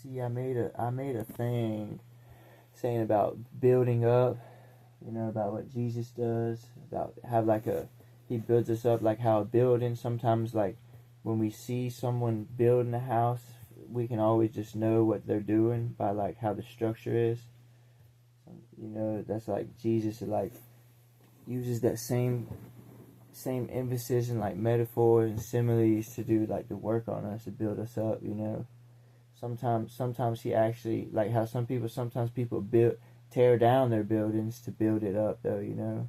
See, I made a thing saying about building up, about what Jesus does, about have like a he builds us up like how a building sometimes like when we see someone building a house, we can always just know what they're doing by like how the structure is. That's like Jesus like uses that same emphasis and like metaphors and similes to do like the work on us to build us up. Sometimes he actually like how sometimes people build tear down their buildings to build it up though.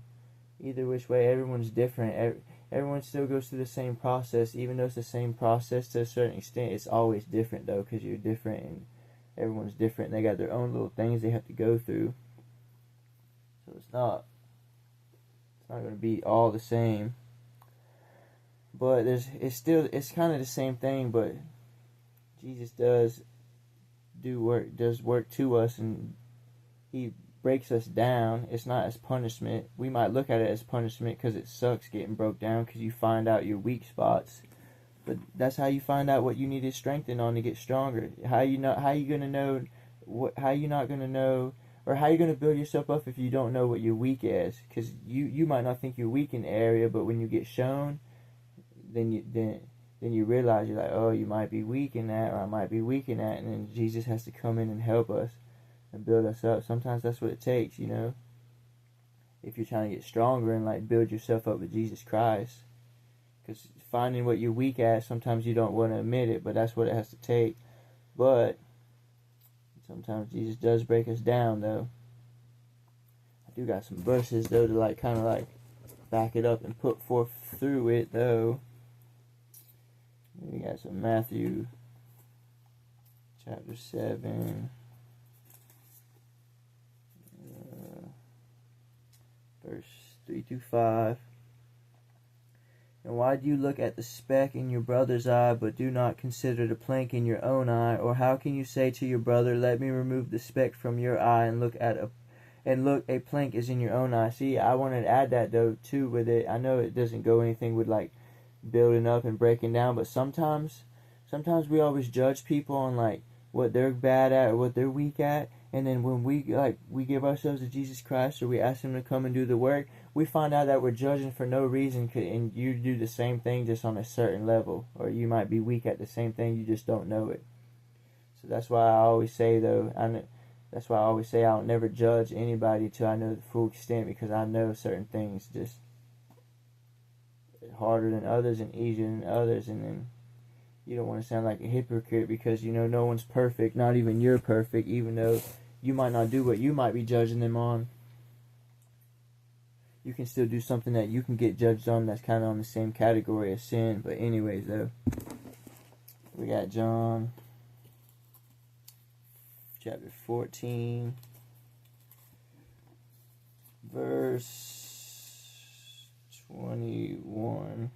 Either which way, everyone's different. Everyone still goes through the same process, even though it's the same process to a certain extent. It's always different though, because you're different and everyone's different. And they got their own little things they have to go through. So it's not going to be all the same. But it's kind of the same thing. But Jesus does work to us, and he breaks us down. It's not as punishment. We might look at it as punishment because it sucks getting broke down, because you find out your weak spots. But that's how you find out what you need to strengthen on to get stronger. How you gonna know how you not gonna know, or how you gonna build yourself up if you don't know what you're weak as? Because you might not think you're weak in the area, but when you get shown, then you realize you're like, oh, you might be weak in that, or I might be weak in that, and then Jesus has to come in and help us and build us up. Sometimes that's what it takes, if you're trying to get stronger and like build yourself up with Jesus Christ. Because finding what you're weak at, sometimes you don't want to admit it, but that's what it has to take. But sometimes Jesus does break us down though. I do got some verses though to like kind of like back it up and put forth through it though. We got some Matthew chapter 7 verse 3-5. And why do you look at the speck in your brother's eye, but do not consider the plank in your own eye? Or how can you say to your brother, let me remove the speck from your eye, and look a plank is in your own eye? See, I wanted to add that though too with it. I know it doesn't go anything with like building up and breaking down, but sometimes we always judge people on like what they're bad at or what they're weak at, and then when we give ourselves to Jesus Christ, or we ask him to come and do the work, we find out that we're judging for no reason, and you do the same thing just on a certain level, or you might be weak at the same thing, you just don't know it. So that's why I always say though, I'll never judge anybody till I know the full extent, because I know certain things just harder than others and easier than others, and then you don't want to sound like a hypocrite, because no one's perfect, not even you're perfect, even though you might not do what you might be judging them on. You can still do something that you can get judged on that's kind of on the same category as sin. But anyways though, we got John chapter 14 verse 21.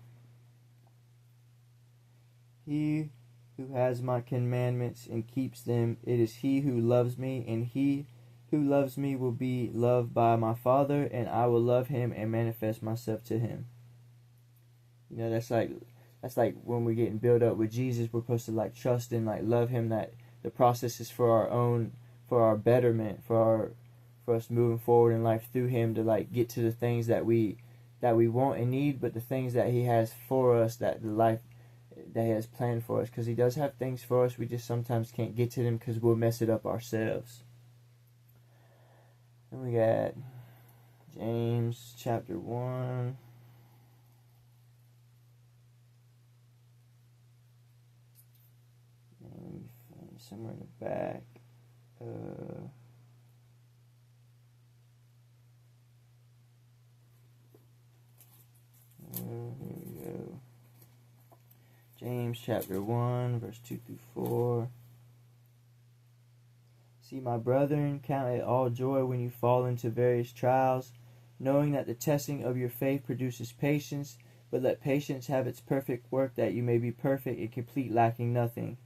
He who has my commandments and keeps them, it is he who loves me, and he who loves me will be loved by my Father, and I will love him and manifest myself to him. That's like when we're getting built up with Jesus, we're supposed to like trust and like love him, that the process is for our betterment, for us moving forward in life through him, to like get to the things that we want and need, but the things that he has for us, that the life that he has planned for us, because he does have things for us, we just sometimes can't get to them because we'll mess it up ourselves. Then we got James chapter 1 somewhere in the back. Here we go. James chapter 1 verse 2-4. See, my brethren, count it all joy when you fall into various trials, knowing that the testing of your faith produces patience, but let patience have its perfect work, that you may be perfect and complete, lacking nothing.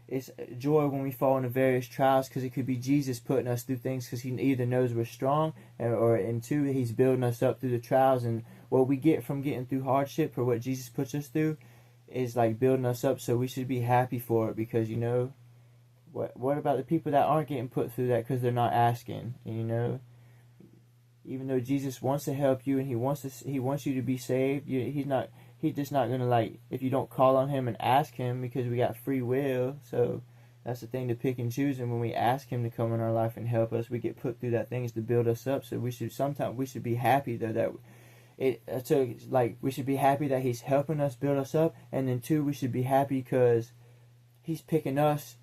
It's joy when we fall into various trials, because it could be Jesus putting us through things, because he either knows we're strong, and two, he's building us up through the trials. And what we get from getting through hardship, or what Jesus puts us through, is like building us up, so we should be happy for it, because What about the people that aren't getting put through that because they're not asking? And, you know, even though Jesus wants to help you and he wants you to be saved, he's just not gonna, like, if you don't call on him and ask him, because we got free will. So that's the thing to pick and choose. And when we ask him to come in our life and help us, we get put through that things to build us up. So we should be happy though that we should be happy that he's helping us build us up. And then two, we should be happy because he's picking us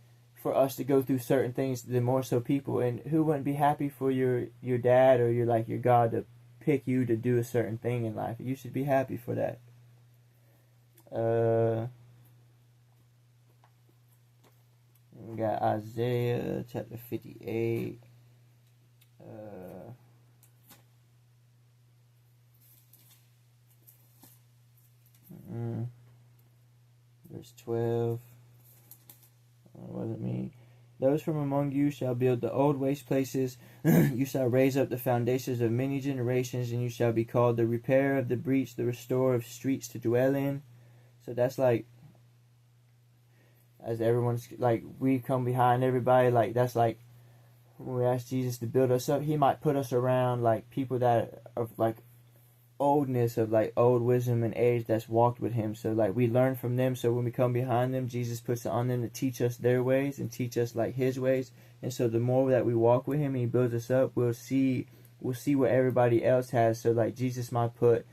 for us to go through certain things than more so people. And who wouldn't be happy for your dad or your God to pick you to do a certain thing in life? You should be happy for that. We got Isaiah chapter 58. Verse 12. What does it mean? Those from among you shall build the old waste places. You shall raise up the foundations of many generations, and you shall be called the repairer of the breach, the restorer of streets to dwell in. So that's like, as everyone's like, we come behind everybody. Like, that's like when we ask Jesus to build us up, he might put us around like people that are like oldness of like old wisdom and age that's walked with him. So like we learn from them. So when we come behind them, Jesus puts it on them to teach us their ways and teach us like his ways. And so the more that we walk with him and he builds us up, we'll see what everybody else has. So like Jesus might put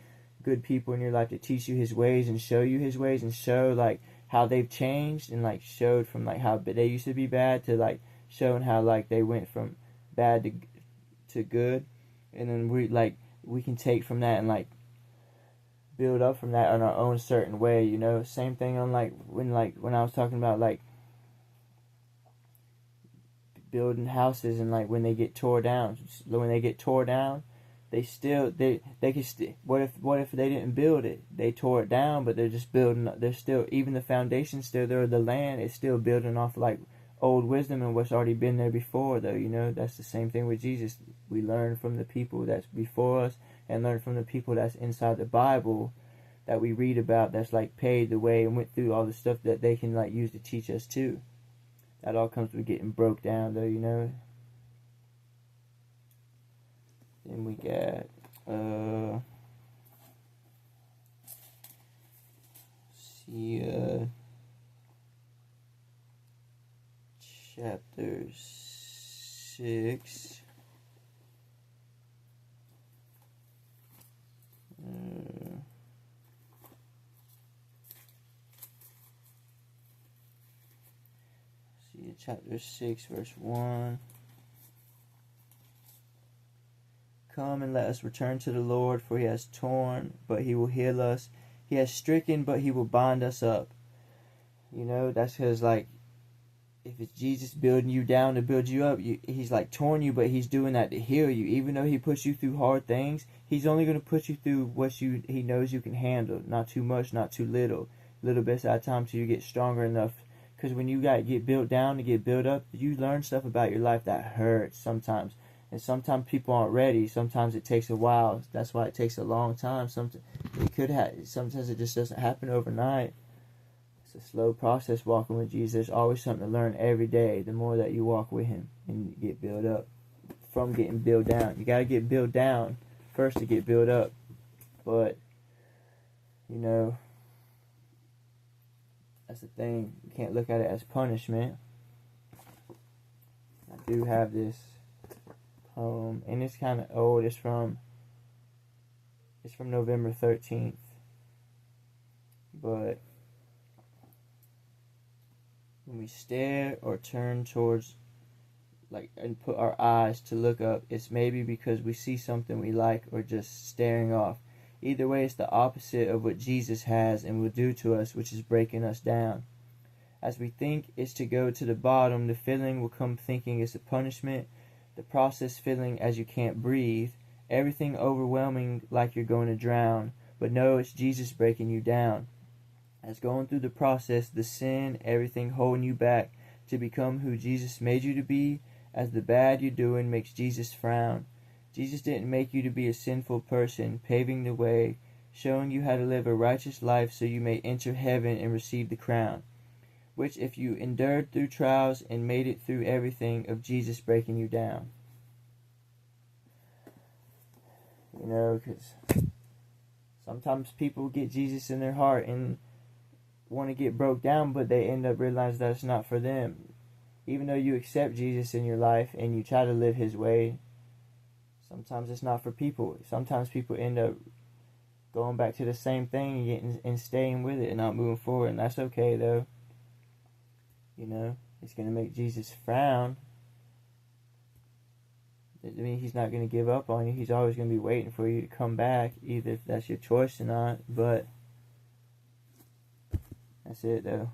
good people in your life to teach you his ways and show you his ways and show like how they've changed, and like showed from like how they used to be bad to like showing how like they went from bad to good. And then we can take from that and like build up from that in our own certain way, you know. Same thing on when I was talking about like building houses, and like when they get tore down, they can still, what if they didn't build it? They tore it down, but they're just building. They're still, even the foundation's still there. The land is still building off like old wisdom and what's already been there before, though. You know, that's the same thing with Jesus. We learn from the people that's before us, and learn from the people that's inside the Bible that we read about, that's like paved the way and went through all the stuff that they can like use to teach us too. That all comes with getting broke down, though, you know. Then we got chapter 6. Chapter 6, verse 1. Come and let us return to the Lord, for he has torn, but he will heal us. He has stricken, but he will bind us up. You know, that's because, like, if it's Jesus building you down to build you up, he's like torn you, but he's doing that to heal you. Even though he puts you through hard things, he's only going to put you through what he knows you can handle. Not too much, not too little. Little bits at a time till you get stronger enough. Because when you get built down to get built up, you learn stuff about your life that hurts sometimes. And sometimes people aren't ready. Sometimes it takes a while. That's why it takes a long time. Sometimes it just doesn't happen overnight. It's a slow process walking with Jesus. There's always something to learn every day. The more that you walk with him and you get built up from getting built down. You got to get built down first to get built up. But, you know, that's the thing. You can't look at it as punishment. I do have this poem, and it's kind of old. It's from November 13th. But when we stare or turn towards, like, and put our eyes to look up, it's maybe because we see something we like or just staring off. Either way, it's the opposite of what Jesus has and will do to us, which is breaking us down. As we think it's to go to the bottom, the feeling will come thinking it's a punishment, the process feeling as you can't breathe, everything overwhelming like you're going to drown. But no, it's Jesus breaking you down. As going through the process, the sin, everything holding you back to become who Jesus made you to be, as the bad you're doing makes Jesus frown. Jesus didn't make you to be a sinful person, paving the way, showing you how to live a righteous life so you may enter heaven and receive the crown. which if you endured through trials and made it through everything of Jesus breaking you down. You know, because sometimes people get Jesus in their heart and want to get broke down, but they end up realizing that's not for them. Even though you accept Jesus in your life and you try to live his way, sometimes it's not for people. Sometimes people end up going back to the same thing and staying with it and not moving forward, and that's okay though. You know, it's going to make Jesus frown. I mean, he's not going to give up on you. He's always going to be waiting for you to come back, either if that's your choice or not. But that's it, though.